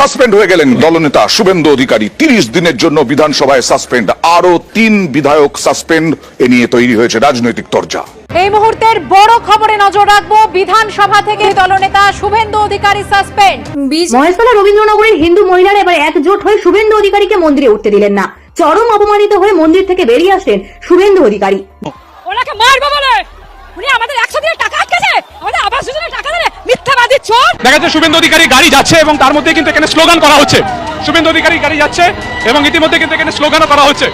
Suspend হয়ে গেলেন দলনেতা শুভেন্দু অধিকারী। 30 দিনের জন্য বিধানসভায় সাসপেন্ড, আরো 3 বিধায়ক সাসপেন্ড। এ নিয়ে তৈরি হয়েছে রাজনৈতিক তরজা। এই মুহূর্তের বড় খবরে নজর রাখবো। বিধানসভা থেকে দলনেতা শুভেন্দু অধিকারী সাসপেন্ড। মহেশতলা রবীন্দ্রনগরের হিন্দু মহিলারা এবার একজোট হয়ে শুভেন্দু অধিকারীকে মন্দিরে উঠতে দিলেন না। চরম অপমানিত হয়ে মন্দির থেকে বেরিয়ে আসলেন শুভেন্দু অধিকারী। ওনাকে মারবো বলে উনি আমাদের 100 দিনের টাকা আটকেছে, আমাদের আবাস যোজনার টাকা দেবে, মিথ্যাবাদী চোর। দেখা যাচ্ছে শুভেন্দু অধিকারী গাড়ি যাচ্ছে এবং তার মধ্যে কিন্তু এখানে স্লোগান করা হচ্ছে। শুভেন্দু অধিকারী গাড়ি যাচ্ছে এবং ইতিমধ্যে কিন্তু এখানে স্লোগানও করা হচ্ছে।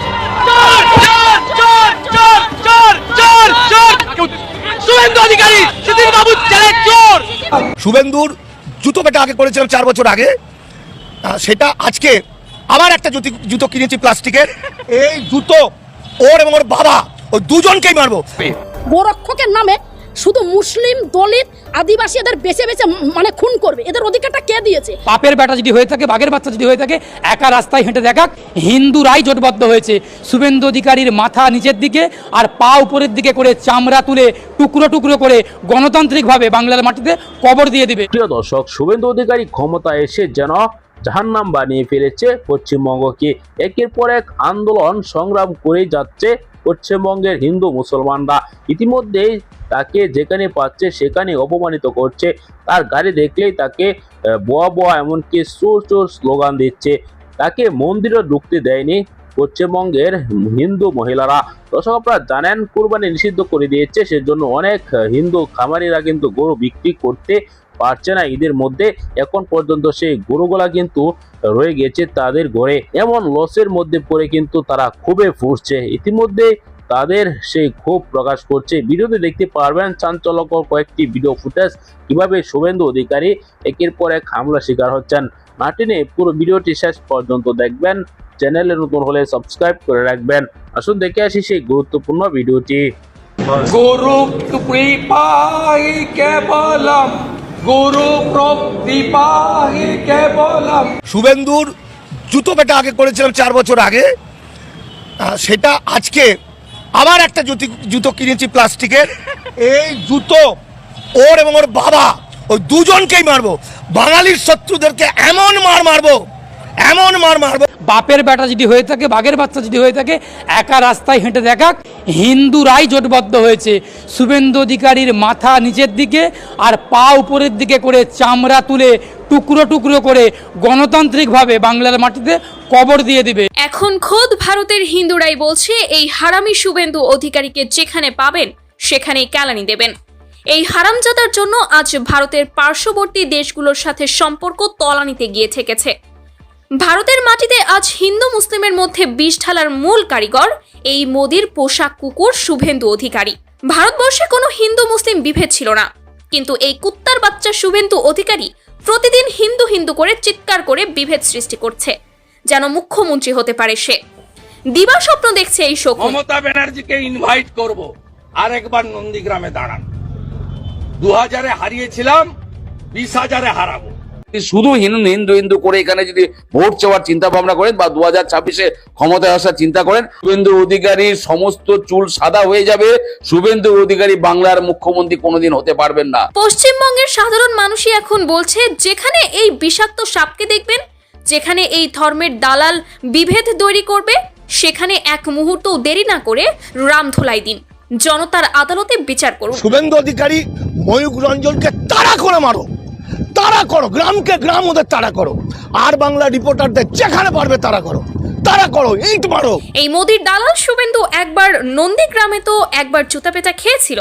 শুভেন্দু অধিকারী সেদিন বাবু ছেলে চোর। শুভেন্দুর জুতো পেটা আগে করেছিলাম 4 বছর আগে, সেটা আজকে আবার একটা জুতো কিনেছি প্লাস্টিকের। এই জুতো ওর এবং ওর বাবা, ওই দুজনকেই মারবো। গোরক্ষকের নামে শুধু মুসলিম, দলিত, আদিবাসী এদের বেছে বেছে মানে খুন করবে। এদের অধিকারটা কে দিয়েছে? পাপের বেটা যদি হয়ে থাকে, বাঘের বাচ্চা যদি হয়ে থাকে, একা রাস্তায় হেঁটে দেখাক। হিন্দুরাই জোটবদ্ধ হয়েছে শুভেন্দু অধিকারীর মাথা নিচের দিকে আর পা উপরের দিকে করে চামড়া তুলে টুকরো টুকরো করে গণতান্ত্রিকভাবে বাংলার মাটিতে কবর দিয়ে দিবে। প্রিয় দর্শক, শুভেন্দু অধিকারী ক্ষমতায় এসে যেন জাহান্নাম বানিয়ে ফেলেছে পশ্চিমবঙ্গকে। একের পর এক আন্দোলন সংগ্রাম করে যাচ্ছে পশ্চিমবঙ্গের হিন্দু মুসলমানরা। ইতিমধ্যেই তাকে যেখানে পাচ্ছে সেখানে অপমানিত করছে। তার গাড়ি দেখলেই তাকে বোয়া বোয়া এমনকি চোর চোর স্লোগান দিচ্ছে। তাকে মন্দিরে ঢুকতে দেয়নি পশ্চিমবঙ্গের হিন্দু মহিলারা। দর্শক, আপনারা জানেন কুরবানি নিষিদ্ধ করে দিয়েছে, সেজন্য অনেক হিন্দু খামারিরা কিন্তু গরু বিক্রি করতে পারছে না ঈদের মধ্যে। এখন পর্যন্ত সেই গরুগুলা কিন্তু রয়ে গেছে তাদের ঘরে। এমন লসের মধ্যে পড়ে কিন্তু তারা ক্ষোভে ফুঁসছে। ইতিমধ্যে তাদের সেই ক্ষোভ প্রকাশ করছে। ভিডিওতে দেখতে পারবেন চাঞ্চল্যকর কয়েকটি ভিডিও ফুটেজ, কিভাবে শুভেন্দু অধিকারী একের পর এক হামলা শিকার হচ্ছেন। না টেনে পুরো ভিডিওটি শেষ পর্যন্ত দেখবেন। চ্যানেলে নতুন হলে সাবস্ক্রাইব করে রাখবেন। আসুন দেখে আসি সেই গুরুত্বপূর্ণ ভিডিওটি। গুরু কৃপাই কেবলম, গুরু কৃপাই কেবলম। শুভেন্দুর জুতো পেটা আগে করেছিলাম 4 বছর আগে, সেটা আজকে আবার একটা জুতো কিনেছি প্লাস্টিকের। এই জুতো ওর এবং ওর বাবা, ওই দুজনকেই মারবো। বাঙালির শত্রুদেরকে এমন মারবো, এমন মারবো। বাপের বেটা যদি হয়ে থাকে, বাঘের বাচ্চা যদি হয়ে থাকে, একা রাস্তায় হেঁটে দেখাক। হিন্দুরাই জোটবদ্ধ হয়েছে শুভেন্দু অধিকারীর মাথা নিচের দিকে আর পা উপরের দিকে করে চামড়া তুলে টুকরো টুকরো করে গণতান্ত্রিকভাবে বাংলার মাটিতে কবর দিয়ে দিবে। এখন খোদ ভারতের হিন্দুরাই বলছে এই হারামি শুভেন্দু অধিকারীকে যেখানে পাবেন সেখানেই কেলানি দেবেন। এই হারামজাদার জন্য আজ ভারতের পার্শ্ববর্তী দেশগুলোর সাথে সম্পর্ক তলানিতে গিয়ে ঠেকেছে। ভারতের মাটিতে আজ হিন্দু মুসলিমের মধ্যে বিষ ঢালার মূল কারিগর এই মোদির পোশাক কুকুর শুভেন্দু অধিকারী। ভারতবর্ষে কোনো হিন্দু মুসলিম বিভেদ ছিল না, কিন্তু এই কুত্তার বাচ্চা শুভেন্দু অধিকারী প্রতিদিন হিন্দু হিন্দু করে চিৎকার করে বিভেদ সৃষ্টি করছে, যেন মুখ্যমন্ত্রী হতে পারে সে। দিবা স্বপ্ন দেখছে এই শোক। মমতা ব্যানার্জিকে ইনভাইট করব আরেকবার নন্দীগ্রামে দাঁড়ান। 2000-এ হারিয়েছিলাম, 20,000-এ হারাবো। শুধু হিন্দু হিন্দু করে এখানে যদি ভোট চাওয়ার চিন্তা ভাবনা করেন বা 2026-এ ক্ষমতায় আসার চিন্তা করেন, শুভেন্দু অধিকারীর সমস্ত চুল সাদা হয়ে যাবে। শুভেন্দু অধিকারী বাংলার মুখ্যমন্ত্রী কোনোদিন হতে পারবেন না। পশ্চিমবঙ্গের সাধারণ মানুষই এখন বলছে, যেখানে এই বিষাক্ত সাপকে দেখবেন, যেখানে এই ধর্মের দালাল বিভেদ তৈরি করবে, সেখানে এক মুহূর্তও দেরি না করে রামধুলাই দিন, জনতার আদালতে বিচার করুন। শুভেন্দু অধিকারী, ময়ূক রঞ্জনকে তাড়া করে মারো, তাড়া করো, গ্রামকে গ্রাম ওদের তাড়া করো। আর বাংলা রিপোর্টারদের যেখানে পারবে তাড়া করো, তাড়া করো, ইট মারো। এই মোদির দালাল শুভেন্দু একবার নন্দীগ্রামে তো একবার জুতাপেটা খেয়েছিল।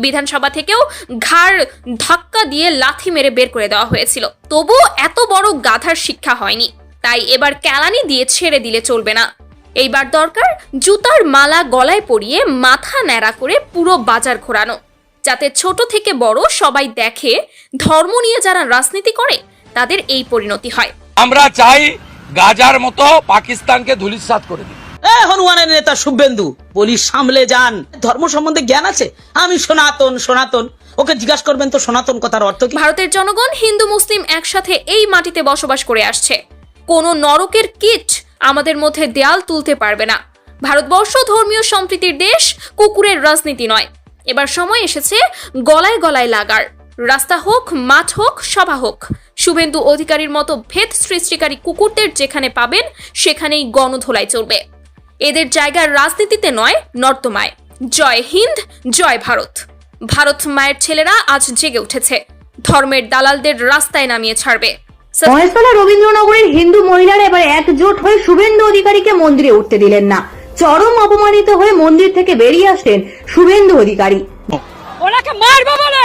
বিধানসভা থেকেও ঘাড় ধাক্কা দিয়ে লাথি মেরে বের করে দেওয়া হয়েছিল, তবুও এত বড় গাধার শিক্ষা হয়নি। তাই এবার কেলানি দিয়ে ছেড়ে দিলে চলবে না। এইবার দরকার জুতার মালা গলায় পরিয়ে মাথা ন্যাড়া করে পুরো বাজার ঘোরানো, যাতে ছোট থেকে বড় সবাই দেখে ধর্ম নিয়ে যারা রাজনীতি করে তাদের এই পরিণতি হয়। আমরা চাই গাজার মতো পাকিস্তানকে ধূলিসাৎ করে দিই। হনুমানের নেতা শুভেন্দু, বলি সামলে যান। ধর্ম সম্বন্ধে জ্ঞান আছে? আমি সনাতন সনাতন, ওকে জিজ্ঞাসা করবেন তো সনাতন কথার অর্থ কি। ভারতের জনগণ হিন্দু মুসলিম একসাথে এই মাটিতে বসবাস করে আসছে। কোনো নরকের কীট আমাদের মধ্যে দেয়াল তুলতে পারবে না। ভারতবর্ষ ধর্মীয় সম্প্রীতির দেশ, কুকুরের রাজনীতি নয়। এবার সময় এসেছে গলায় গলায় লাগার। রাস্তা হোক, মাঠ হোক, সভা হোক, শুভেন্দু অধিকারীর মতো ভেদ সৃষ্টিকারী কুকুরদের যেখানে পাবেন সেখানেই গণধোলাই চলবে। এদের জায়গা রাজনীতিতে নয়, নর্দমায়। জয় হিন্দ, জয় ভারত। ভারত মায়ের ছেলেরা আজ জেগে উঠেছে, ধর্মের দালালদের রাস্তায় নামিয়ে ছাড়বে। মহেশতলা রবীন্দ্রনগরের হিন্দু মহিলারা এবার একজোট হয়ে শুভেন্দু অধিকারীকে মন্দিরে উঠতে দিলেন না। চরম অপমানিত হয়ে মন্দির থেকে বেরিয়ে আসলেন শুভেন্দু অধিকারী। ওনাকে মারবো বলে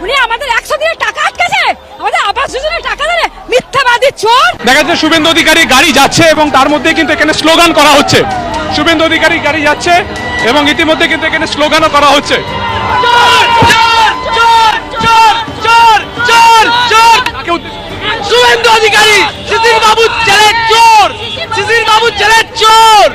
উনি আমাদের 100 দিনের টাকা আটকেছে, আমাদের আবাস যোজনার টাকা দেবে, মিথ্যাবাদী চোর। দেখা যাচ্ছে শুভেন্দু অধিকারী গাড়ি যাচ্ছে এবং তার মধ্যে কিন্তু এখানে স্লোগান করা হচ্ছে। শুভেন্দু অধিকারী গাড়ি যাচ্ছে এবং ইতিমধ্যে কিন্তু এখানে স্লোগানও করা হচ্ছে। শুভেন্দু অধিকারী শিশির বাবু ছেলে চোর, শিশির বাবু ছেলে চোর।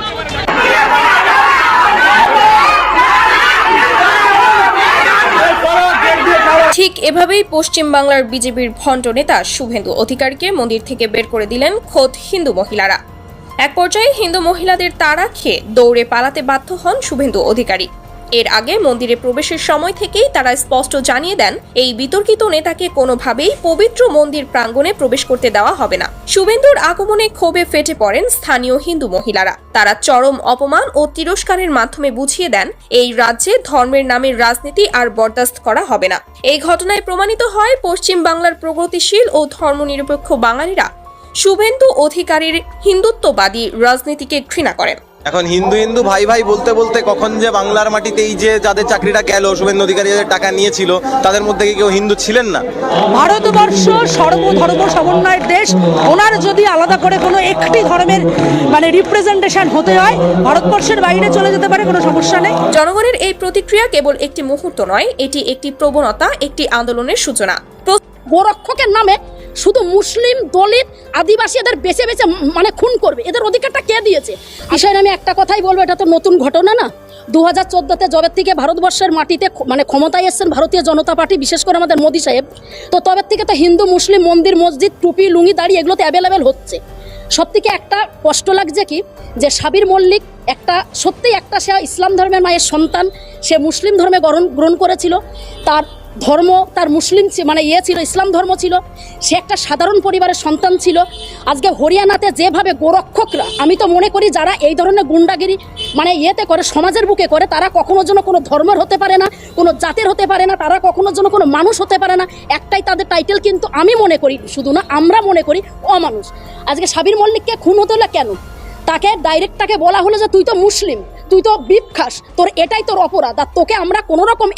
ঠিক এভাবেই পশ্চিম বাংলার বিজেপির ভণ্ড নেতা শুভেন্দু অধিকারীকে মন্দির থেকে বের করে দিলেন খোদ হিন্দু মহিলারা। এক পর্যায়ে হিন্দু মহিলাদের তাড়া খেয়ে দৌড়ে পালাতে বাধ্য হন শুভেন্দু অধিকারী। এর আগে মন্দিরে প্রবেশের সময় থেকেই তারা স্পষ্ট জানিয়ে দেন এই বিতর্কিত নেতাকে কোনোভাবেই পবিত্র মন্দির প্রাঙ্গণে প্রবেশ করতে দেওয়া হবে না। শুভেন্দুর আগমনে ক্ষোভে ফেটে পড়েন স্থানীয় হিন্দু মহিলারা। তারা চরম অপমান ও তিরস্কারের মাধ্যমে বুঝিয়ে দেন এই রাজ্যে ধর্মের নামে রাজনীতি আর বরদাস্ত করা হবে না। এই ঘটনায় প্রমাণিত হয় পশ্চিম বাংলার প্রগতিশীল ও ধর্মনিরপেক্ষ বাঙালিরা শুভেন্দু অধিকারীর হিন্দুত্ববাদী রাজনীতিকে ঘৃণা করেন। এখন হিন্দু হিন্দু ভাই ভাই বলতে বলতে কখন যে বাংলার মাটিতে এই যে যাদের চাকরিটা গেল, শুভেন্দু অধিকারী যাদের টাকা নিয়েছিল, তাদের মধ্যে কি কেউ হিন্দু ছিলেন না? ভারতবর্ষ সর্বধর্ম সমন্বয়ের দেশ। ওনার যদি আলাদা করে কোনো একটি ধর্মের রিপ্রেজেন্টেশন হতে হয়, ভারতবর্ষের বাইরে চলে যেতে পারে, কোনো সমস্যা নেই। জনগণের এই প্রতিক্রিয়া কেবল একটি মুহূর্ত নয়, এটি একটি প্রবণতা, একটি আন্দোলনের সূচনা। গোরক্ষকের নামে শুধু মুসলিম, দলিত, আদিবাসী এদের বেছে বেছে খুন করবে। এদের অধিকারটা কে দিয়েছে? বিষয়ে আমি একটা কথাই বলবো, এটা তো নতুন ঘটনা না। 2014-তে জবের থেকে ভারতবর্ষের মাটিতে ক্ষমতায় এসছেন ভারতীয় জনতা পার্টি, বিশেষ করে আমাদের মোদী সাহেব, তো তবের থেকে তো হিন্দু মুসলিম মন্দির, মসজিদ, টুপি, লুঙ্গি, দাড়ি এগুলোতে অ্যাভেলেবেল হচ্ছে। সব থেকে একটা কষ্ট লাগছে কি, যে সাবির মল্লিক সে ইসলাম ধর্মের মায়ের সন্তান, সে মুসলিম ধর্মে গ্রহণ করেছিল, তার ধর্ম তার মুসলিম ছিল, ইসলাম ধর্ম ছিল, সে একটা সাধারণ পরিবারের সন্তান ছিল। আজকে হরিয়ানাতে যেভাবে গোরক্ষকরা, আমি তো মনে করি যারা এই ধরনের গুন্ডাগিরি করে সমাজের বুকে করে, তারা কখনো যেন কোনো ধর্মের হতে পারে না, কোনো জাতের হতে পারে না, তারা কখনো যেন কোনো মানুষ হতে পারে না। একটাই তাদের টাইটেল, কিন্তু আমি মনে করি, শুধু না আমরা মনে করি, অমানুষ। আজকে সাবির মল্লিককে খুন হতে হলে কেন? তাকে বলা হলো যে তুই তো মুসলিম, তুই তো বিপ খাস, তোর এটাই তোর অপরাধ, আর তোকে আমরা কোনো রকম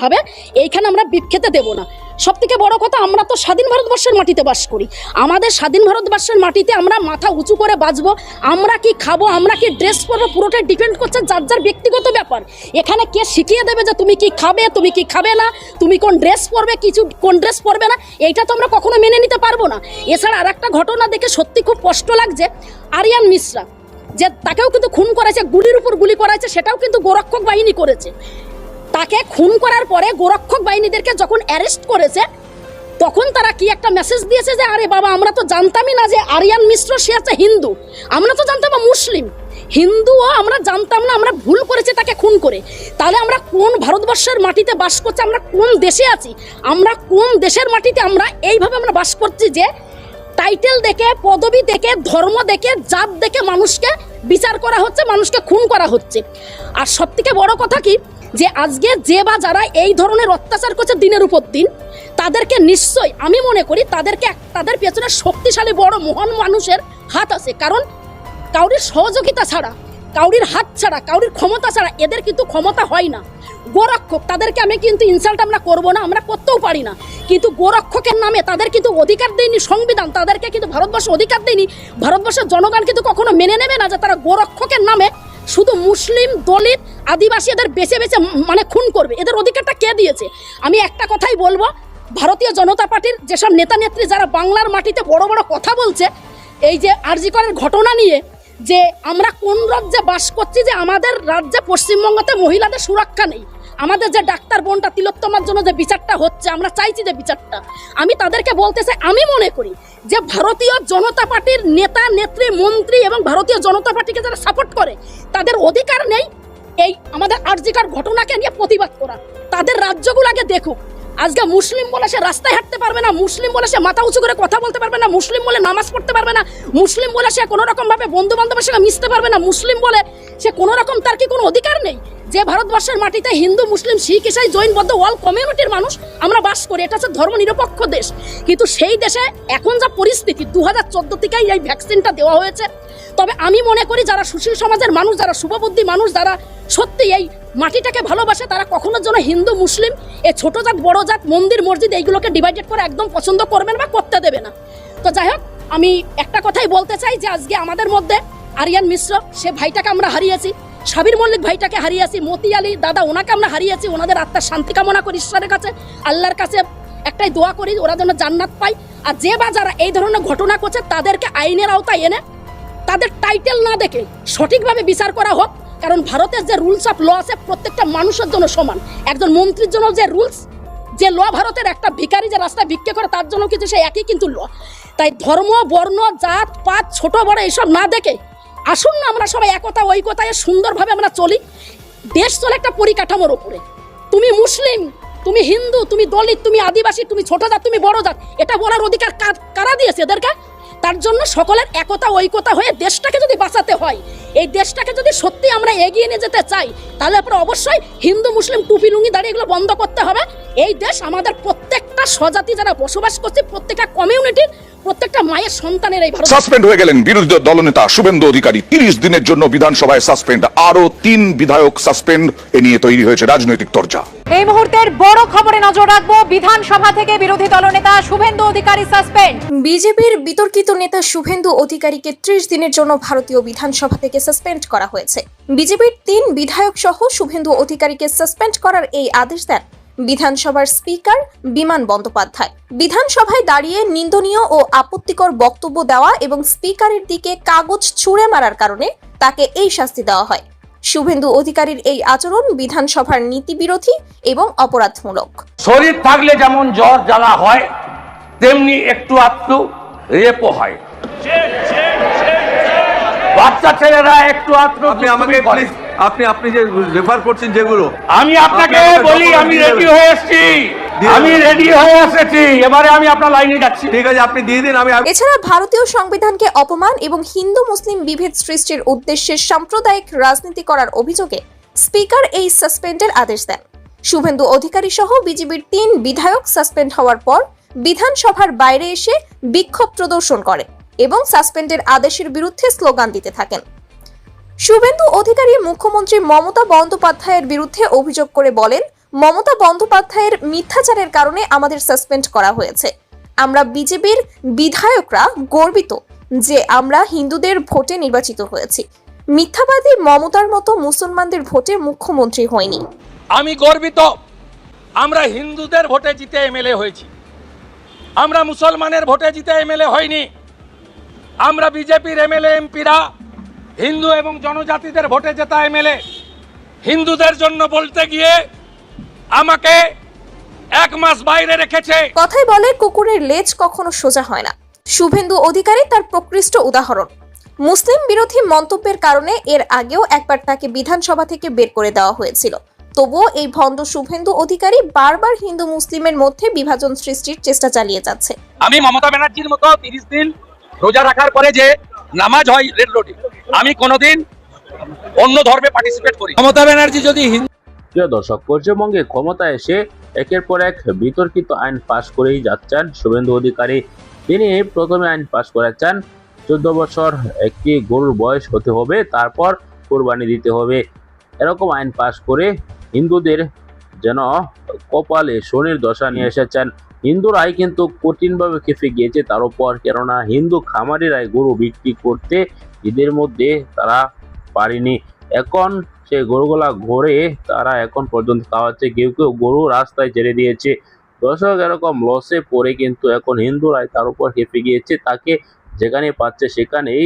ভাবে এইখানে আমরা বিপ খেতে দেবো না। সব থেকে বড় কথা, আমরা তো স্বাধীন ভারতবর্ষের মাটিতে বাস করি। আমাদের স্বাধীন ভারতবর্ষের মাটিতে আমরা মাথা উঁচু করে বাঁচবো। আমরা কি খাবো, আমরা কি ড্রেস পরবো, পুরোটাই ডিপেন্ড করছে যার যার ব্যক্তিগত ব্যাপার। এখানে কে শিখিয়ে দেবে যে তুমি কি খাবে, তুমি কি খাবে না, তুমি কোন ড্রেস পরবে, কোন ড্রেস পরবে না, এইটা তো আমরা কখনো মেনে নিতে পারবো না। এছাড়া আর একটা ঘটনা দেখে সত্যি খুব কষ্ট লাগছে, আরিয়ান মিশ্রা, যে তাকেও কিন্তু খুন করেছে, গুলির উপর গুলি করাইছে, সেটাও কিন্তু গোরক্ষক বাহিনী করেছে। তাকে খুন করার পরে গোরক্ষক বাহিনীদেরকে যখন অ্যারেস্ট করেছে, তখন তারা কি একটা মেসেজ দিয়েছে যে আরে বাবা, আমরা তো জানতামই না যে আরিয়ান মিশ্র সে আছে হিন্দু, আমরা তো জানতাম মুসলিম, হিন্দুও আমরা জানতাম না, আমরা ভুল করেছি তাকে খুন করে। তাহলে আমরা কোন ভারতবর্ষের মাটিতে বাস করছি, আমরা কোন দেশে আছি, আমরা কোন দেশের মাটিতে আমরা এইভাবে আমরা বাস করছি যে টাইটেল দেখে, পদবি দেখে, ধর্ম দেখে, জাত দেখে মানুষকে বিচার করা হচ্ছে, মানুষকে খুন করা হচ্ছে। আর সব থেকে বড় কথা কি, যে আজকে যে বা যারা এই ধরনের অত্যাচার করছে দিনের উপর দিন, তাদেরকে নিশ্চয়ই আমি মনে করি তাদের পেছনে শক্তিশালী বড় মহান মানুষের হাত আছে। কারণ কাউরির সহযোগিতা ছাড়া, কাউরির হাত ছাড়া, কাউরির ক্ষমতা ছাড়া এদের কিন্তু ক্ষমতা হয় না। গোরক্ষক, তাদেরকে আমি কিন্তু ইনসাল্ট আমরা করবো না, আমরা করতেও পারি না, কিন্তু গোরক্ষকের নামে তাদের কিন্তু অধিকার দেয়নি সংবিধান, তাদেরকে কিন্তু ভারতবর্ষ অধিকার দেয়নি। ভারতবর্ষের জনগণ কিন্তু কখনো মেনে নেবে না যে তারা গোরক্ষকের নামে শুধু মুসলিম, দলিত, আদিবাসী এদের বেছে বেছে খুন করবে। এদের অধিকারটা কে দিয়েছে? আমি একটা কথাই বলবো, ভারতীয় জনতা পার্টির যেসব নেতা নেত্রী যারা বাংলার মাটিতে বড় বড় কথা বলছে, এই যে আরজি করের ঘটনা নিয়ে, যে আমরা কোন রাজ্যে বাস করছি, যে আমাদের রাজ্যে পশ্চিমবঙ্গতে মহিলাদের সুরক্ষা নেই, আমাদের যে ডাক্তার বোনটা তিলোত্তমার জন্য যে বিচারটা হচ্ছে, আমরা চাইছি যে বিচারটা, আমি তাদেরকে বলতে চাই, আমি মনে করি যে ভারতীয় জনতা পার্টির নেতা নেত্রী, মন্ত্রী এবং ভারতীয় জনতা পার্টিকে যারা সাপোর্ট করে, তাদের অধিকার নেই এই আমাদের আরজিকার ঘটনাকে নিয়ে প্রতিবাদ করা। তাদের রাজ্যগুলোকে দেখুক, আজকে মুসলিম বলে সে রাস্তায় হাঁটতে পারবে না, মুসলিম বলে সে মাথা উঁচু করে কথা বলতে পারবে না, মুসলিম বলে নামাজ পড়তে পারবে না, মুসলিম বলে সে কোনো রকম ভাবে বন্ধু বান্ধবের সঙ্গে মিশতে পারবে না, মুসলিম বলে সে কোনো রকম তার কি কোনো অধিকার নেই? যে ভারতবর্ষের মাটিতে হিন্দু মুসলিম শিখ ইসাই জৈন বৌদ্ধ অল কমিউনিটির মানুষ আমরা বাস করি, এটা হচ্ছে ধর্ম নিরপেক্ষ দেশ। কিন্তু সেই দেশে এখন যা পরিস্থিতি, 2014 থেকেই এই ভ্যাকসিনটা দেওয়া হয়েছে। তবে আমি মনে করি যারা সুশীল সমাজের মানুষ, যারা শুভবুদ্ধি মানুষ, যারা সত্যি এই মাটিটাকে ভালোবাসে, তারা কখনোর জন্য হিন্দু মুসলিম এই ছোট জাত বড় জাত মন্দির মসজিদ এইগুলোকে ডিভাইডেড করে একদম পছন্দ করবেন বা করতে দেবে না। তো যাই হোক, আমি একটা কথাই বলতে চাই যে আজকে আমাদের মধ্যে আরিয়ান মিশ্র সে ভাইটাকে আমরা হারিয়েছি, সাবির মল্লিক ভাইটাকে হারিয়েছি, মতি আলী দাদা ওনাকে আমরা হারিয়েছি। ওনাদের আত্মার শান্তি কামনা করি ঈশ্বরের কাছে, আল্লাহর কাছে একটাই দোয়া করি ওরা যেন জান্নাত পায়। আর যে বা যারা এই ধরনের ঘটনা করছে তাদেরকে আইনের আওতায় এনে তাদের টাইটেল না দেখে সঠিকভাবে বিচার করা হোক। কারণ ভারতের যে রুলস অফ ল আছে প্রত্যেকটা মানুষের জন্য সমান। একজন মন্ত্রীর জন্য যে রুলস, যে ল ভারতের, একটা ভিখারি যে রাস্তায় ভিক্ষা করে তার জন্য কিন্তু সে একই কিন্তু ল। তাই ধর্ম বর্ণ জাত পাত ছোট বড় এইসব না দেখে আসুন না আমরা সবাই একতা ঐকতায় সুন্দরভাবে আমরা চলি। দেশ চলে একটা পরিকাঠামোর উপরে। তুমি মুসলিম, তুমি হিন্দু, তুমি দলিত, তুমি আদিবাসী, তুমি ছোট জাত, তুমি বড় জাত, এটা বলার অধিকার কারা দিয়েছে এদেরকে? তার জন্য সকলের একতা ঐকতা হয়ে দেশটাকে যদি বাঁচাতে হয়, এই দেশটাকে যদি সত্যি আমরা এগিয়ে নিয়ে যেতে চাই, তাহলে আপনার অবশ্যই হিন্দু মুসলিম টুপি লুঙ্গি দাঁড়িয়ে এগুলো বন্ধ করতে হবে। এই দেশ আমাদের প্রত্যেকটা স্বজাতি যারা বসবাস করছে, প্রত্যেকটা কমিউনিটির, প্রত্যেকটা মায়ের সন্তানের এই ভারত। সাসপেন্ড হয়ে গেলেন বিরোধী দলনেতা শুভেন্দু অধিকারী। 30 দিনের জন্য বিধানসভায় সাসপেন্ড, আরো 3 বিধায়ক সাসপেন্ড। এ নিয়ে তৈরি হয়েছে রাজনৈতিক তরজা। এই মুহূর্তের বড় খবরে নজর রাখবো। বিধানসভা থেকে বিরোধী দলনেতা শুভেন্দু অধিকারী সাসপেন্ড। বিজেপির বিতর্কিত নেতা শুভেন্দু অধিকারীকে 30 দিনের জন্য ভারতীয় বিধানসভা থেকে সাসপেন্ড করা হয়েছে। বিজেপির 3 বিধায়ক সহ শুভেন্দু অধিকারীকে সাসপেন্ড করার এই আদেশ দেন বিধানসভার স্পিকার বিমান বন্দ্যোপাধ্যায়। বিধানসভায় দাঁড়িয়ে নিন্দনীয় ও আপত্তিকর বক্তব্য দেওয়া এবং স্পিকারের দিকে কাগজ ছুঁড়ে মারার কারণে তাকে এই শাস্তি দেওয়া হয়। শুভেন্দু অধিকারীর এই আচরণ বিধানসভার নীতি বিরোধী এবং অপরাধমূলক। শরীর থাকলে যেমন জ্বর জ্বালা হয়, তেমনি একটু আধটু রেপও হয়। বাচ্চা ছেলেরা একটু আধটু আপনি যে রেফার করছেন যেগুলো, আমি আপনাকে বলি আমি রেডি হয়ে এসেছি, এবারে আমি আপনার লাইনে যাচ্ছি। ঠিক আছে, আপনি দিয়ে দিন। এছাড়া ভারতীয় সংবিধানকে অপমান এবং হিন্দু মুসলিম বিভেদ সৃষ্টির উদ্দেশ্যে সাম্প্রদায়িক রাজনীতি করার অভিযোগে স্পিকার এই সাসপেন্ডের আদেশ দেন। শুভেন্দু অধিকারী সহ বিজেপির 3 বিধায়ক সাসপেন্ড হওয়ার পর বিধানসভার বাইরে এসে বিক্ষোভ প্রদর্শন করে এবং সাসপেন্ডের আদেশের বিরুদ্ধে স্লোগান দিতে থাকেন। শুভেন্দু অধিকারী মুখ্যমন্ত্রী মমতা বন্দ্যোপাধ্যায়ের বিরুদ্ধে অভিযোগ করে বলেন, মমতা বন্দ্যোপাধ্যায়ের মিথ্যাচারের কারণে আমাদের সাসপেন্ড করা হয়েছে। আমরা বিজেপির বিধায়করা গর্বিত যে আমরা হিন্দুদের ভোটে নির্বাচিত হয়েছি। মিথ্যাবাদী মমতার মতো মুসলমানদের ভোটে মুখ্যমন্ত্রী হয়নি। আমি গর্বিত আমরা হিন্দুদের ভোটে জিতে এমএলএ হয়েছি, আমরা মুসলমানের ভোটে জিতে এমএলএ হয়নি। আমরা বিজেপির এমএলএ এমপিরা হিন্দু এবং জনজাতিদের ভোটে জেতা এমএলএ। হিন্দুদের জন্য বলতে গিয়ে আমাকে 1 মাস বাইরে রেখেছে। কথাই বলে কুকুরের লেজ কখনো সোজা হয় না। শুভেন্দু অধিকারী তার প্রকৃষ্ট উদাহরণ। মুসলিম বিরোধী মন্তব্যের কারণে এর আগেও একবার তাকে বিধানসভা থেকে বের করে দেওয়া হয়েছিল। তবুও এই ভণ্ড শুভেন্দু অধিকারী বারবার হিন্দু মুসলিমের মধ্যে বিভাজন সৃষ্টির চেষ্টা চালিয়ে যাচ্ছে। আমি মমতা ব্যানার্জির মতো 30 দিন রোজা রাখার পরে যে নামাজ হয় রেড রোডে, আমি কোনোদিন অন্য ধর্মে পার্টিসিপেট করি। মমতা ব্যানার্জি যদি প্রিয় দর্শক, পশ্চিমবঙ্গে ক্ষমতায় এসে একের পর এক বিতর্কিত আইন পাশ করেই যাচ্ছেন শুভেন্দু অধিকারী। তিনি প্রথমে আইন পাশ করেছেন 14 বছর একটি গরুর বয়স হতে হবে, তারপর কোরবানি দিতে হবে। এরকম আইন পাশ করে হিন্দুদের যেন কপালে শনির দশা নিয়ে এসেছেন। হিন্দুরাই কিন্তু কঠিনভাবে খেপে গিয়েছে তার উপর, কেননা হিন্দু খামারিরাই গরু বিক্রি করতে ঈদের মধ্যে তারা পারেনি। এখন সেই গরুগুলা ঘরে তারা এখন পর্যন্ত খাওয়াচ্ছে, কেউ কেউ গরু রাস্তায় ছেড়ে দিয়েছে। দর্শক, এরকম লসে পড়ে কিন্তু এখন হিন্দুরাই তার উপর খেপে গিয়েছে, তাকে যেখানে পাচ্ছে সেখানেই